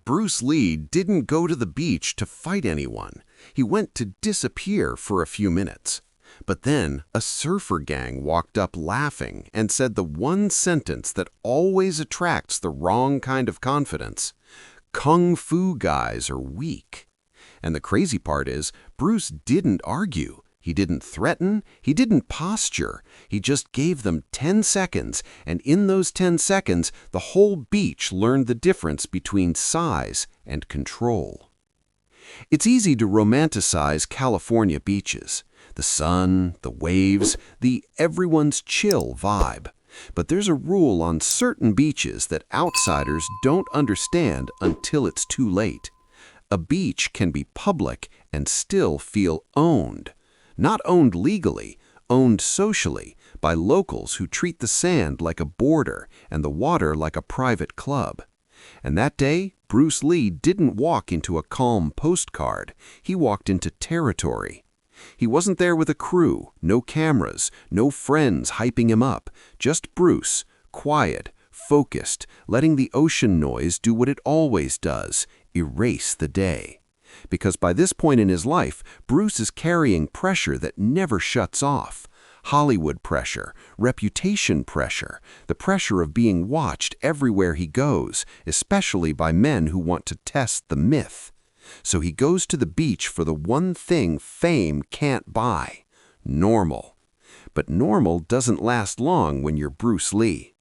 Bruce Lee didn't go to the beach to fight anyone. He went to disappear for a few minutes. But then a surfer gang walked up laughing and said the one sentence that always attracts the wrong kind of confidence: Kung Fu guys are weak. And the crazy part is, Bruce didn't argue. He didn't threaten. He didn't posture. He just gave them 10 seconds, and in those 10 seconds, the whole beach learned the difference between size and control. It's easy to romanticize California beaches. The sun, the waves, the everyone's chill vibe. But there's a rule on certain beaches that outsiders don't understand until it's too late. A beach can be public and still feel owned. Not owned legally, owned socially, by locals who treat the sand like a border and the water like a private club. And that day, Bruce Lee didn't walk into a calm postcard. He walked into territory. He wasn't there with a crew, no cameras, no friends hyping him up, just Bruce, quiet, focused, letting the ocean noise do what it always does: erase the day. Because by this point in his life, Bruce is carrying pressure that never shuts off. Hollywood pressure, reputation pressure, the pressure of being watched everywhere he goes, especially by men who want to test the myth. So he goes to the beach for the one thing fame can't buy: normal. But normal doesn't last long when you're Bruce Lee.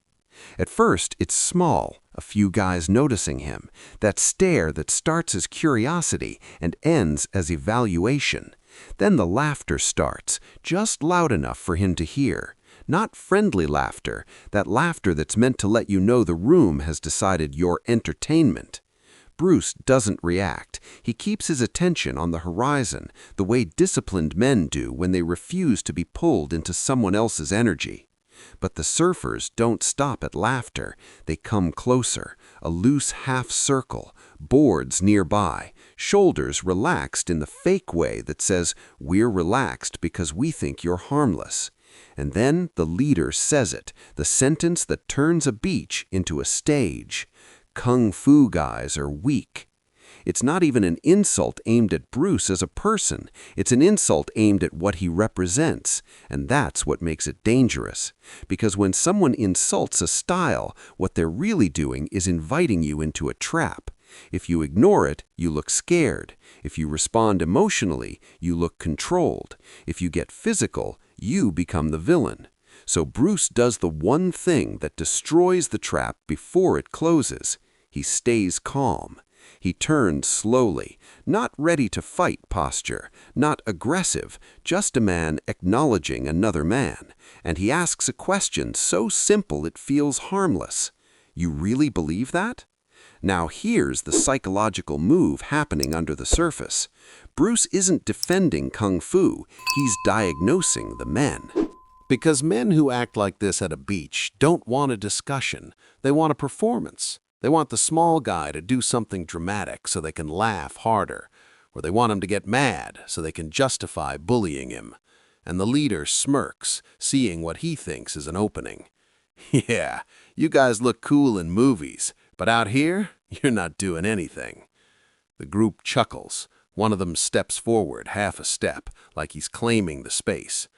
At first, it's small, a few guys noticing him, that stare that starts as curiosity and ends as evaluation. Then the laughter starts, just loud enough for him to hear. Not friendly laughter, that laughter that's meant to let you know the room has decided your entertainment. Bruce doesn't react. He keeps his attention on the horizon, the way disciplined men do when they refuse to be pulled into someone else's energy. But the surfers don't stop at laughter. They come closer, a loose half circle, boards nearby, shoulders relaxed in the fake way that says, "We're relaxed because we think you're harmless." And then the leader says it, the sentence that turns a beach into a stage: Kung Fu guys are weak. It's not even an insult aimed at Bruce as a person. It's an insult aimed at what he represents. And that's what makes it dangerous. Because when someone insults a style, what they're really doing is inviting you into a trap. If you ignore it, you look scared. If you respond emotionally, you look controlled. If you get physical, you become the villain. So Bruce does the one thing that destroys the trap before it closes. He stays calm. He turns slowly, not ready to fight posture, not aggressive, just a man acknowledging another man. And he asks a question so simple it feels harmless. You really believe that? Now here's the psychological move happening under the surface. Bruce isn't defending Kung Fu, he's diagnosing the men. Because men who act like this at a beach don't want a discussion, they want a performance. They want the small guy to do something dramatic so they can laugh harder, or they want him to get mad so they can justify bullying him. And the leader smirks, seeing what he thinks is an opening. Yeah, you guys look cool in movies, but out here, you're not doing anything. The group chuckles. One of them steps forward half a step, like he's claiming the space.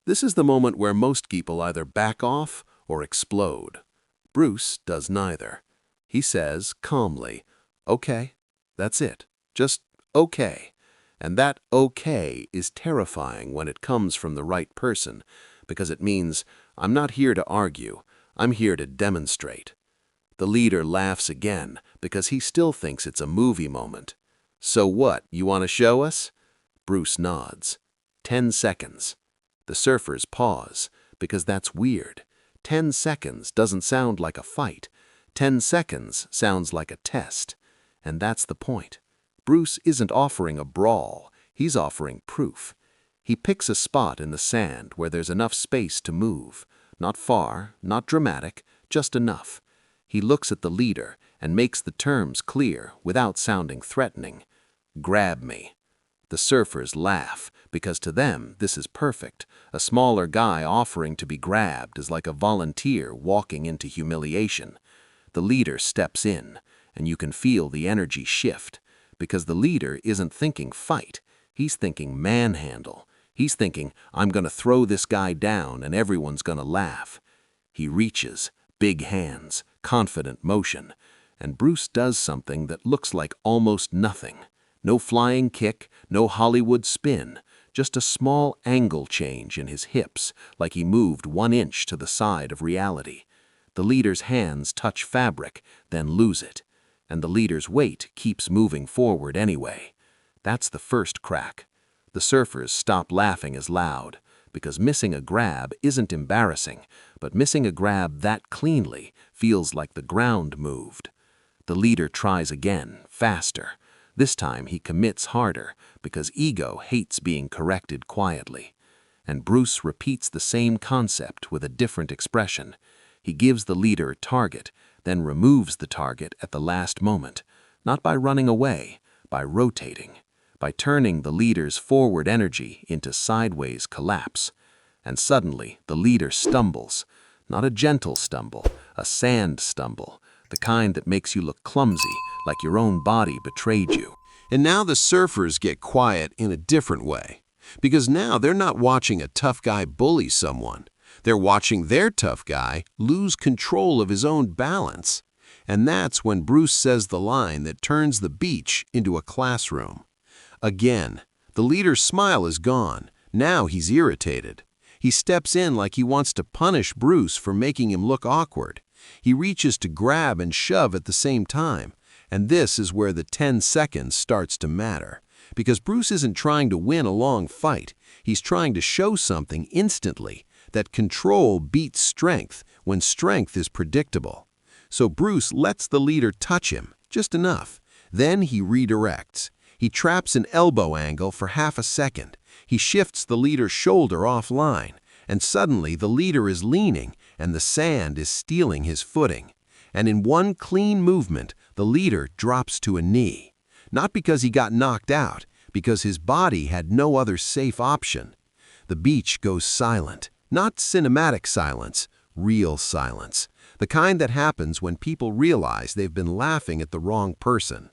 This is the moment where most people either back off or explode. Bruce does neither. He says calmly, "Okay, that's it. Just okay." And that okay is terrifying when it comes from the right person, because it means, I'm not here to argue, I'm here to demonstrate. The leader laughs again, because he still thinks it's a movie moment. "So what, you want to show us?" Bruce nods. 10 seconds. The surfers pause, because that's weird. 10 seconds doesn't sound like a fight. 10 seconds sounds like a test. And that's the point. Bruce isn't offering a brawl, he's offering proof. He picks a spot in the sand where there's enough space to move. Not far, not dramatic, just enough. He looks at the leader and makes the terms clear without sounding threatening. "Grab me." The surfers laugh, because to them this is perfect. A smaller guy offering to be grabbed is like a volunteer walking into humiliation. The leader steps in. and you can feel the energy shift, because the leader isn't thinking fight, he's thinking manhandle. He's thinking, I'm gonna throw this guy down and everyone's gonna laugh. He reaches, big hands, confident motion, and Bruce does something that looks like almost nothing. No flying kick, no Hollywood spin, just a small angle change in his hips, like he moved 1 inch to the side of reality. The leader's hands touch fabric, then lose it, and the leader's weight keeps moving forward anyway. That's the first crack. The surfers stop laughing as loud, because missing a grab isn't embarrassing, but missing a grab that cleanly feels like the ground moved. The leader tries again, faster. This time he commits harder, because ego hates being corrected quietly. And Bruce repeats the same concept with a different expression. He gives the leader a target, then removes the target at the last moment, not by running away, by rotating, by turning the leader's forward energy into sideways collapse. And suddenly the leader stumbles, not a gentle stumble, a sand stumble, the kind that makes you look clumsy, like your own body betrayed you. And now the surfers get quiet in a different way, because now they're not watching a tough guy bully someone. They're watching their tough guy lose control of his own balance. And that's when Bruce says the line that turns the beach into a classroom. Again, the leader's smile is gone. Now he's irritated. He steps in like he wants to punish Bruce for making him look awkward. He reaches to grab and shove at the same time. And this is where the 10 seconds starts to matter. Because Bruce isn't trying to win a long fight. He's trying to show something instantly, that control beats strength when strength is predictable. So Bruce lets the leader touch him, just enough. Then he redirects. He traps an elbow angle for half a second. He shifts the leader's shoulder offline, and suddenly the leader is leaning and the sand is stealing his footing. And in one clean movement, the leader drops to a knee. Not because he got knocked out, because his body had no other safe option. The beach goes silent. Not cinematic silence, real silence. The kind that happens when people realize they've been laughing at the wrong person.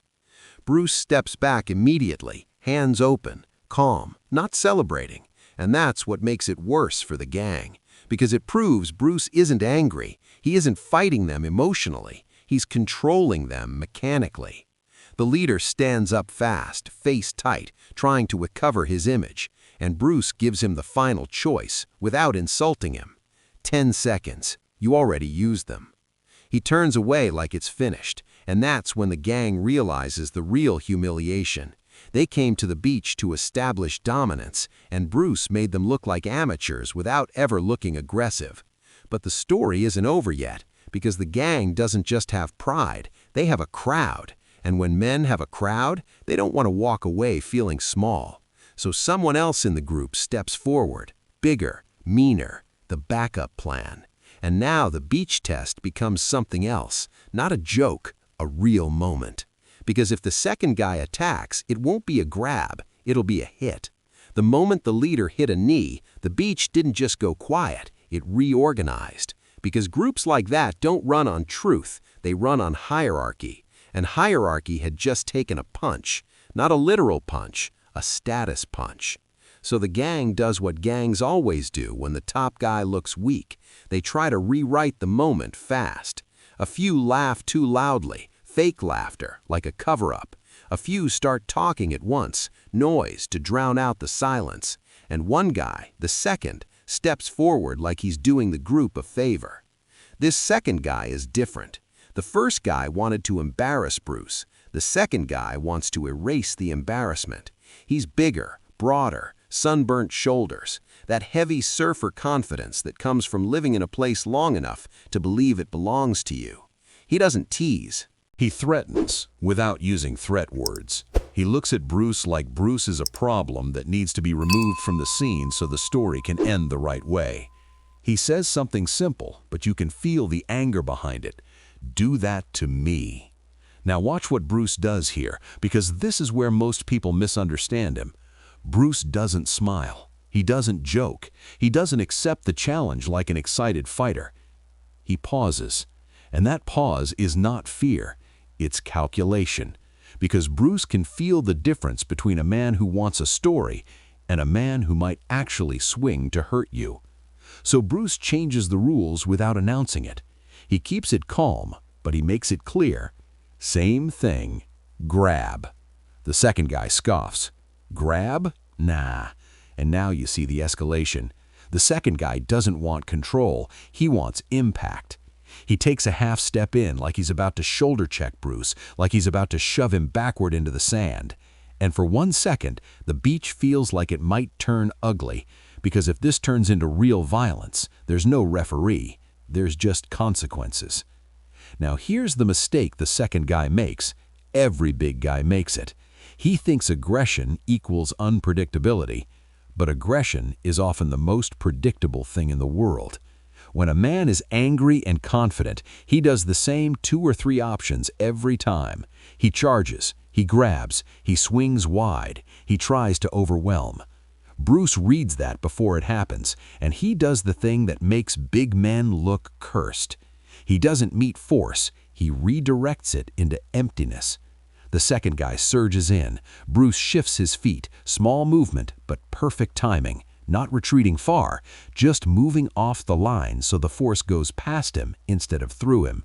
Bruce steps back immediately, hands open, calm, not celebrating. And that's what makes it worse for the gang. Because it proves Bruce isn't angry. He isn't fighting them emotionally. He's controlling them mechanically. The leader stands up fast, face tight, trying to recover his image. And Bruce gives him the final choice, without insulting him. 10 seconds. You already used them. He turns away like it's finished, and that's when the gang realizes the real humiliation. They came to the beach to establish dominance, and Bruce made them look like amateurs without ever looking aggressive. But the story isn't over yet, because the gang doesn't just have pride, they have a crowd. And when men have a crowd, they don't want to walk away feeling small. So someone else in the group steps forward, bigger, meaner, the backup plan. And now the beach test becomes something else, not a joke, a real moment. Because if the second guy attacks, it won't be a grab, it'll be a hit. The moment the leader hit a knee, the beach didn't just go quiet, it reorganized. Because groups like that don't run on truth, they run on hierarchy. And hierarchy had just taken a punch, not a literal punch, a status punch. So the gang does what gangs always do when the top guy looks weak. They try to rewrite the moment fast. A few laugh too loudly, fake laughter, like a cover-up. A few start talking at once, noise to drown out the silence. And one guy, the second, steps forward like he's doing the group a favor. This second guy is different. The first guy wanted to embarrass Bruce. The second guy wants to erase the embarrassment. He's bigger, broader, sunburnt shoulders, that heavy surfer confidence that comes from living in a place long enough to believe it belongs to you. He doesn't tease. He threatens, without using threat words. He looks at Bruce like Bruce is a problem that needs to be removed from the scene so the story can end the right way. He says something simple, but you can feel the anger behind it. Do that to me. Now watch what Bruce does here, because this is where most people misunderstand him. Bruce doesn't smile. He doesn't joke. He doesn't accept the challenge like an excited fighter. He pauses. And that pause is not fear. It's calculation. Because Bruce can feel the difference between a man who wants a story and a man who might actually swing to hurt you. So Bruce changes the rules without announcing it. He keeps it calm, but he makes it clear. Same thing. Grab. The second guy scoffs. Grab? Nah. And now you see the escalation. The second guy doesn't want control. He wants impact. He takes a half step in like he's about to shoulder check Bruce, like he's about to shove him backward into the sand. And for 1 second, the beach feels like it might turn ugly, because if this turns into real violence, there's no referee. There's just consequences. Now here's the mistake the second guy makes. Every big guy makes it. He thinks aggression equals unpredictability, but aggression is often the most predictable thing in the world. When a man is angry and confident, he does the same 2 or 3 options every time. He charges, he grabs, he swings wide, he tries to overwhelm. Bruce reads that before it happens, and he does the thing that makes big men look cursed. He doesn't meet force, he redirects it into emptiness. The second guy surges in. Bruce shifts his feet, small movement, but perfect timing. Not retreating far, just moving off the line so the force goes past him instead of through him.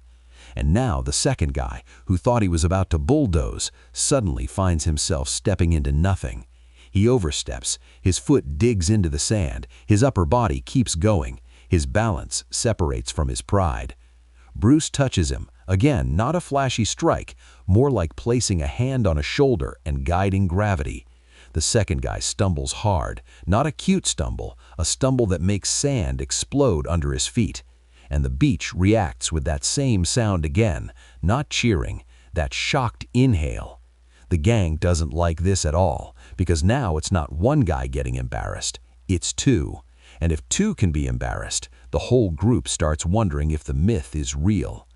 And now the second guy, who thought he was about to bulldoze, suddenly finds himself stepping into nothing. He oversteps, his foot digs into the sand, his upper body keeps going, his balance separates from his pride. Bruce touches him, again not a flashy strike, more like placing a hand on a shoulder and guiding gravity. The second guy stumbles hard, not a cute stumble, a stumble that makes sand explode under his feet. And the beach reacts with that same sound again, not cheering, that shocked inhale. The gang doesn't like this at all, because now it's not one guy getting embarrassed, it's 2. And if 2 can be embarrassed, the whole group starts wondering if the myth is real.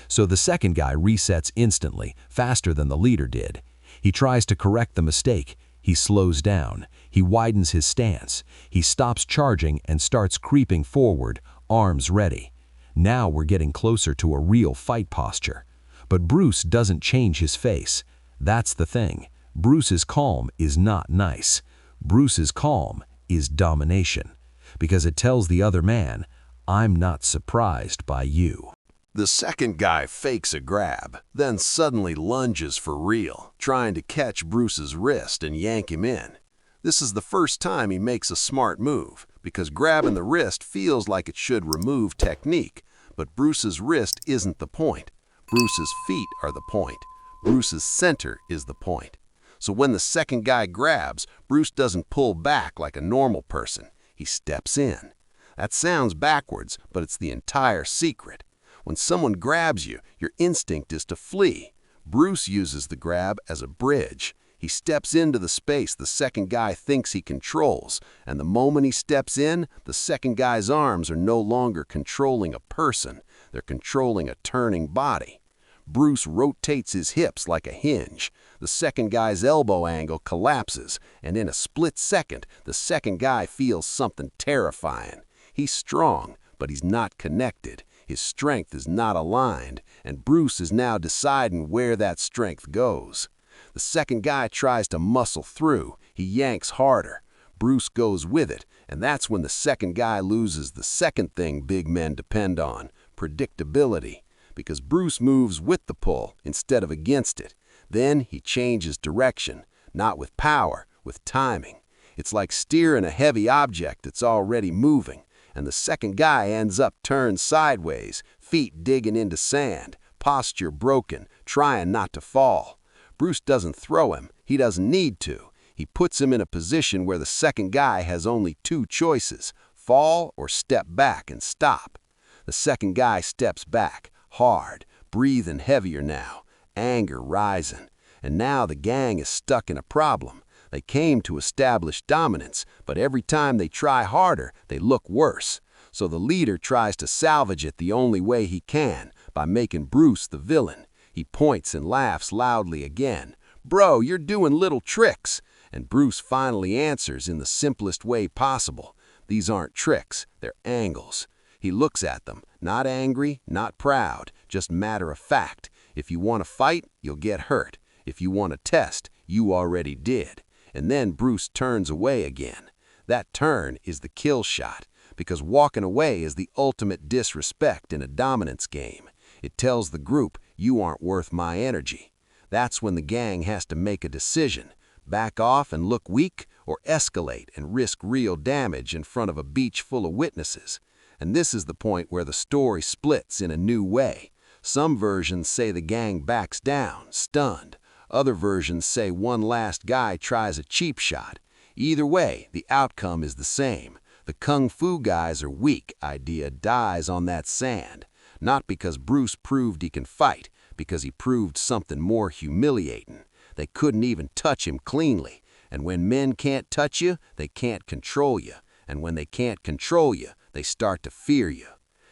So the second guy resets instantly, faster than the leader did. He tries to correct the mistake. He slows down. He widens his stance. He stops charging and starts creeping forward, arms ready. Now we're getting closer to a real fight posture. But Bruce doesn't change his face. That's the thing. Bruce's calm is not nice. Bruce's calm is domination, because it tells the other man, I'm not surprised by you. The second guy fakes a grab, then suddenly lunges for real, trying to catch Bruce's wrist and yank him in. This is the first time he makes a smart move, because grabbing the wrist feels like it should remove technique, but Bruce's wrist isn't the point. Bruce's feet are the point. Bruce's center is the point. So when the second guy grabs, Bruce doesn't pull back like a normal person. He steps in. That sounds backwards, but it's the entire secret. When someone grabs you, your instinct is to flee. Bruce uses the grab as a bridge. He steps into the space the second guy thinks he controls, and the moment he steps in, the second guy's arms are no longer controlling a person. They're controlling a turning body. Bruce rotates his hips like a hinge. The second guy's elbow angle collapses, and in a split second, the second guy feels something terrifying. He's strong, but he's not connected. His strength is not aligned, and Bruce is now deciding where that strength goes. The second guy tries to muscle through. He yanks harder. Bruce goes with it, and that's when the second guy loses the second thing big men depend on, predictability, because Bruce moves with the pull instead of against it. Then he changes direction, not with power, with timing. It's like steering a heavy object that's already moving, and the second guy ends up turned sideways, feet digging into sand, posture broken, trying not to fall. Bruce doesn't throw him. He doesn't need to. He puts him in a position where the second guy has only 2 choices, fall or step back and stop. The second guy steps back, hard, breathing heavier now, anger rising. And now the gang is stuck in a problem. They came to establish dominance, but every time they try harder, they look worse. So the leader tries to salvage it the only way he can, by making Bruce the villain. He points and laughs loudly again. Bro, you're doing little tricks. And Bruce finally answers in the simplest way possible. These aren't tricks, they're angles. He looks at them, not angry, not proud, just matter of fact. If you want to fight, you'll get hurt. If you want to test, you already did. And then Bruce turns away again. That turn is the kill shot, because walking away is the ultimate disrespect in a dominance game. It tells the group, you aren't worth my energy. That's when the gang has to make a decision. Back off and look weak, or escalate and risk real damage in front of a beach full of witnesses. And this is the point where the story splits in a new way. Some versions say the gang backs down, stunned. Other versions say one last guy tries a cheap shot. Either way, the outcome is the same. The kung fu guys are weak idea dies on that sand. Not because Bruce proved he can fight, because he proved something more humiliating. They couldn't even touch him cleanly. And when men can't touch you, they can't control you. And when they can't control you, they start to fear you.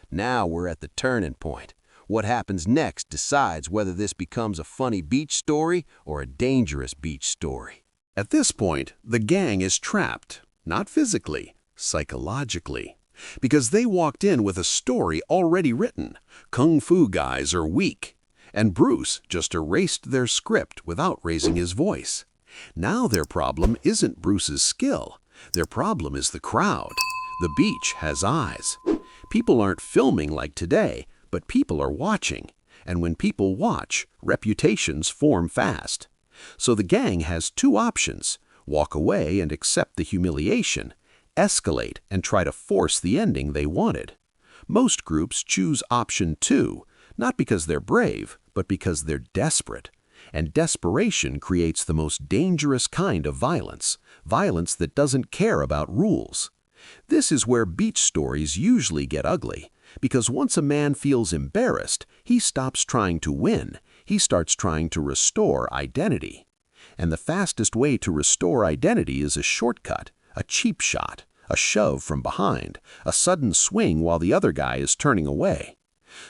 Now we're at the turning point. What happens next decides whether this becomes a funny beach story or a dangerous beach story. At this point, the gang is trapped, not physically, psychologically. Because they walked in with a story already written. Kung fu guys are weak. And Bruce just erased their script without raising his voice. Now their problem isn't Bruce's skill. Their problem is the crowd. The beach has eyes. People aren't filming like today, but people are watching. And when people watch, reputations form fast. So the gang has two options: walk away and accept the humiliation, escalate and try to force the ending they wanted. Most groups choose option 2, not because they're brave, but because they're desperate. And desperation creates the most dangerous kind of violence, violence that doesn't care about rules. This is where beach stories usually get ugly, because once a man feels embarrassed, he stops trying to win, he starts trying to restore identity. And the fastest way to restore identity is a shortcut, a cheap shot, a shove from behind, a sudden swing while the other guy is turning away.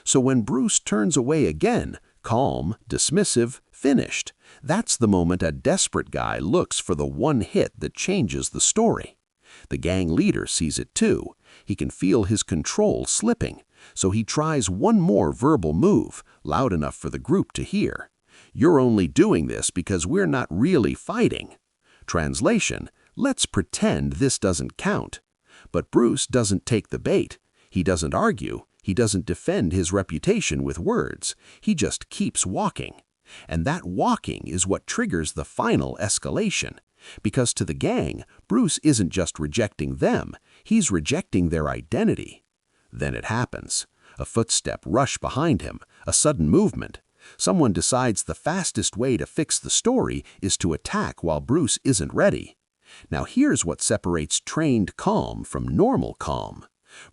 So when Bruce turns away again, calm, dismissive, finished, that's the moment a desperate guy looks for the one hit that changes the story. The gang leader sees it too. He can feel his control slipping, so he tries one more verbal move, loud enough for the group to hear. You're only doing this because we're not really fighting. Translation: let's pretend this doesn't count. But Bruce doesn't take the bait. He doesn't argue. He doesn't defend his reputation with words. He just keeps walking. And that walking is what triggers the final escalation. Because to the gang, Bruce isn't just rejecting them, he's rejecting their identity. Then it happens. A footstep rush behind him, a sudden movement. Someone decides the fastest way to fix the story is to attack while Bruce isn't ready. Now here's what separates trained calm from normal calm.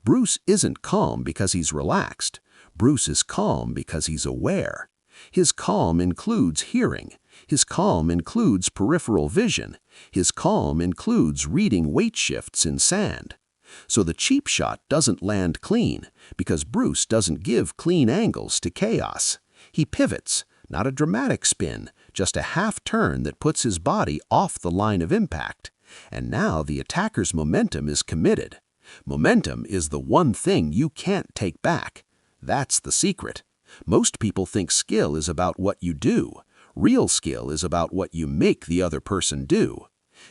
Bruce isn't calm because he's relaxed. Bruce is calm because he's aware. His calm includes hearing. His calm includes peripheral vision. His calm includes reading weight shifts in sand. So the cheap shot doesn't land clean because Bruce doesn't give clean angles to chaos. He pivots, not a dramatic spin, just a half turn that puts his body off the line of impact. And now the attacker's momentum is committed. Momentum is the one thing you can't take back. That's the secret. Most people think skill is about what you do. Real skill is about what you make the other person do.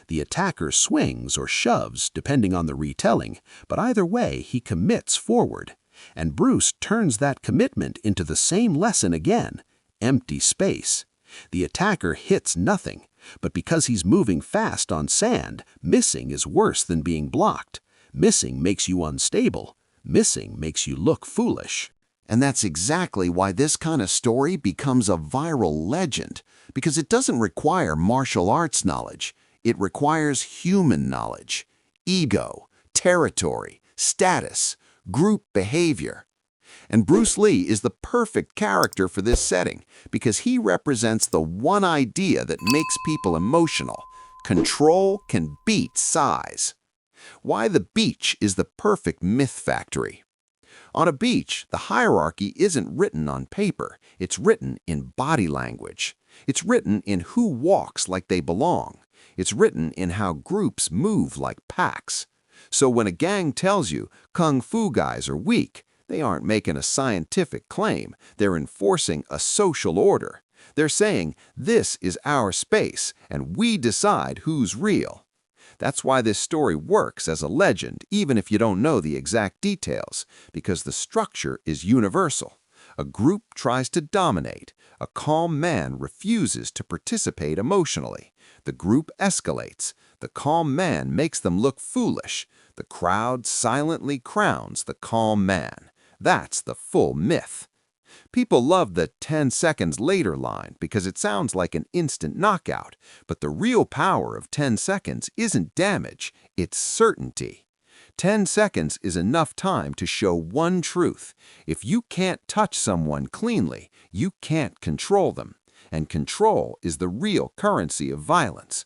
The attacker swings or shoves, depending on the retelling, but either way, he commits forward. And Bruce turns that commitment into the same lesson again: empty space. The attacker hits nothing, but because he's moving fast on sand, missing is worse than being blocked. Missing makes you unstable. Missing makes you look foolish. And that's exactly why this kind of story becomes a viral legend, because it doesn't require martial arts knowledge. It requires human knowledge, ego, territory, status, group behavior. And Bruce Lee is the perfect character for this setting because he represents the one idea that makes people emotional. Control can beat size. Why the beach is the perfect myth factory. On a beach, the hierarchy isn't written on paper. It's written in body language. It's written in who walks like they belong. It's written in how groups move like packs. So when a gang tells you kung fu guys are weak, They aren't making a scientific claim. They're enforcing a social order. They're saying, this is our space, and we decide who's real. That's why this story works as a legend, even if you don't know the exact details, because the structure is universal. A group tries to dominate. A calm man refuses to participate emotionally. The group escalates. The calm man makes them look foolish. The crowd silently crowns the calm man. That's the full myth. People love the 10 seconds later line because it sounds like an instant knockout, but the real power of 10 seconds isn't damage, it's certainty. 10 seconds is enough time to show one truth. If you can't touch someone cleanly, you can't control them. And control is the real currency of violence.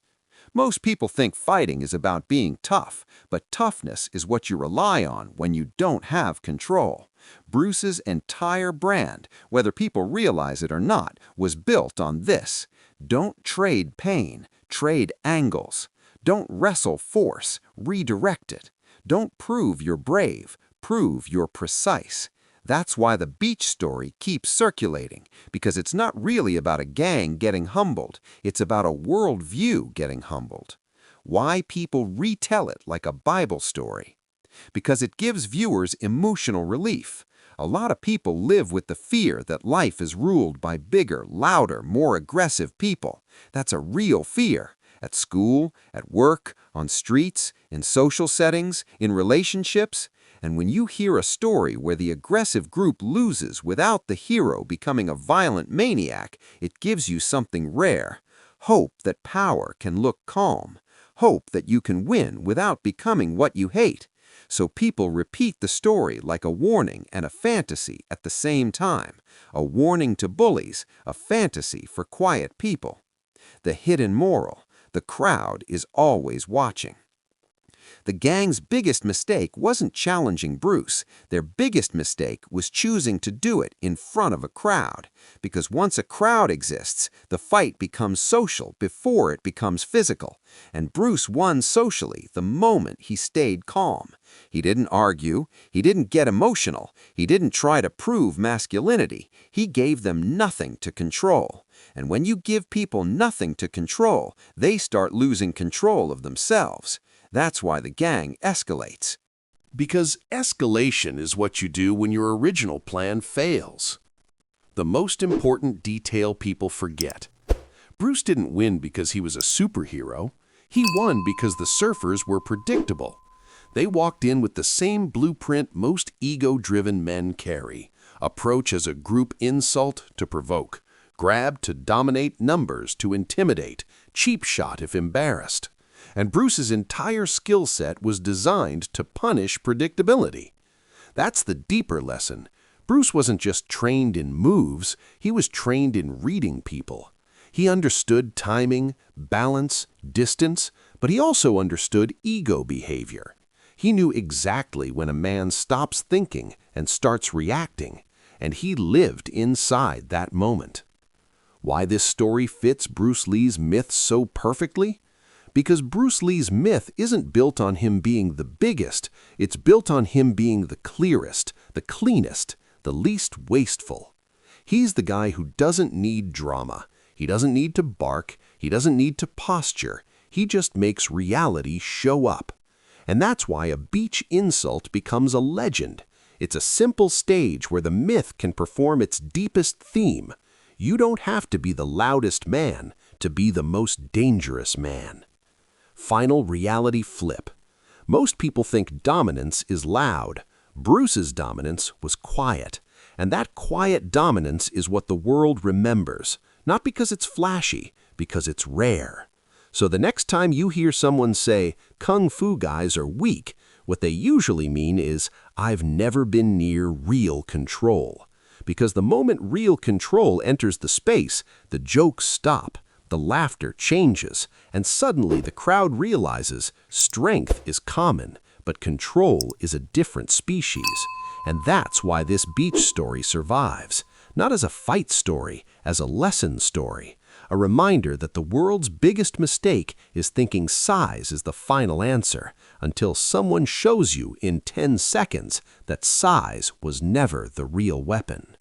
Most people think fighting is about being tough, but toughness is what you rely on when you don't have control. Bruce's entire brand, whether people realize it or not, was built on this. Don't trade pain, trade angles. Don't wrestle force, redirect it. Don't prove you're brave, prove you're precise. That's why the beach story keeps circulating, because it's not really about a gang getting humbled, it's about a worldview getting humbled. Why people retell it like a Bible story? Because it gives viewers emotional relief. A lot of people live with the fear that life is ruled by bigger, louder, more aggressive people. That's a real fear. At school, at work, on streets, in social settings, in relationships. And when you hear a story where the aggressive group loses without the hero becoming a violent maniac, it gives you something rare. Hope that power can look calm. Hope that you can win without becoming what you hate. So people repeat the story like a warning and a fantasy at the same time. A warning to bullies, a fantasy for quiet people. The hidden moral. The crowd is always watching. The gang's biggest mistake wasn't challenging Bruce. Their biggest mistake was choosing to do it in front of a crowd. Because once a crowd exists, the fight becomes social before it becomes physical. And Bruce won socially the moment he stayed calm. He didn't argue. He didn't get emotional. He didn't try to prove masculinity. He gave them nothing to control. And when you give people nothing to control, they start losing control of themselves. That's why the gang escalates. Because escalation is what you do when your original plan fails. The most important detail people forget. Bruce didn't win because he was a superhero. He won because the surfers were predictable. They walked in with the same blueprint most ego-driven men carry. Approach as a group insult to provoke. Grab to dominate, numbers to intimidate. Cheap shot if embarrassed. And Bruce's entire skill set was designed to punish predictability. That's the deeper lesson. Bruce wasn't just trained in moves, he was trained in reading people. He understood timing, balance, distance, but he also understood ego behavior. He knew exactly when a man stops thinking and starts reacting, and he lived inside that moment. Why this story fits Bruce Lee's myth so perfectly? Because Bruce Lee's myth isn't built on him being the biggest, it's built on him being the clearest, the cleanest, the least wasteful. He's the guy who doesn't need drama. He doesn't need to bark. He doesn't need to posture. He just makes reality show up. And that's why a beach insult becomes a legend. It's a simple stage where the myth can perform its deepest theme. You don't have to be the loudest man to be the most dangerous man. Final reality flip. Most people think dominance is loud. Bruce's dominance was quiet. And that quiet dominance is what the world remembers. Not because it's flashy, because it's rare. So the next time you hear someone say, Kung Fu guys are weak, what they usually mean is, I've never been near real control. Because the moment real control enters the space, the jokes stop. The laughter changes, and suddenly the crowd realizes strength is common, but control is a different species. And that's why this beach story survives, not as a fight story, as a lesson story, a reminder that the world's biggest mistake is thinking size is the final answer until someone shows you in 10 seconds that size was never the real weapon.